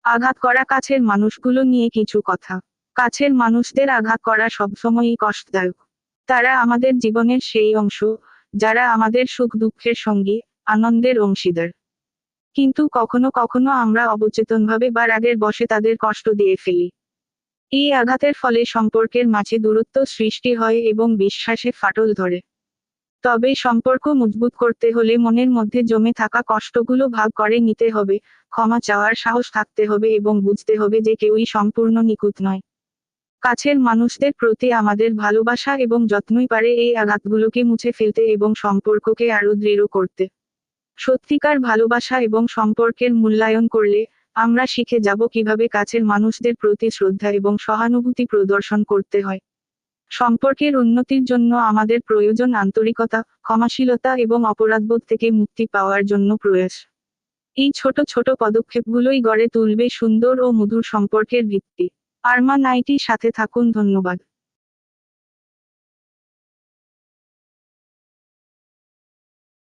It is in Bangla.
আঘাত করা কাছের মানুষগুলো নিয়ে কিছু কথা। কাছের মানুষদের আঘাত করা সবসময়ই কষ্টদায়ক। তারা আমাদের জীবনের সেই অংশ, যারা আমাদের সুখ দুঃখের সঙ্গী, আনন্দের অংশীদার। কিন্তু কখনো কখনো আমরা অবচেতনভাবে বা রাগের বশে তাদের কষ্ট দিয়ে ফেলি। এই আঘাতের ফলে সম্পর্কের মাঝে দূরত্ব সৃষ্টি হয় এবং বিশ্বাসে ফাটল ধরে। তবে সম্পর্ক মজবুত করতে হলে মনের মধ্যে জমে থাকা কষ্টগুলো ভাগ করে নিতে হবে, ক্ষমা চাওয়ার সাহস থাকতে হবে এবং বুঝতে হবে যে কেউই সম্পূর্ণ নিখুঁত নয়। কাছের মানুষদের প্রতি আমাদের ভালোবাসা এবং যত্নই পারে এই আঘাতগুলোকে মুছে ফেলতে এবং সম্পর্ককে আরো দৃঢ় করতে। সত্যিকার ভালোবাসা এবং সম্পর্কের মূল্যায়ন করলে আমরা শিখে যাব কিভাবে কাছের মানুষদের প্রতি শ্রদ্ধা এবং সহানুভূতি প্রদর্শন করতে হয়। সম্পর্কের উন্নতির জন্য আমাদের প্রয়োজন আন্তরিকতা, ক্ষমাশীলতা এবং অপরাধবোধ থেকে মুক্তি পাওয়ার জন্য প্রয়াস। এই ছোট ছোট পদক্ষেপগুলোই গড়ে তুলবে সুন্দর ও মধুর সম্পর্কের ভিত্তি। আরমান আইটির সাথে থাকুন। ধন্যবাদ।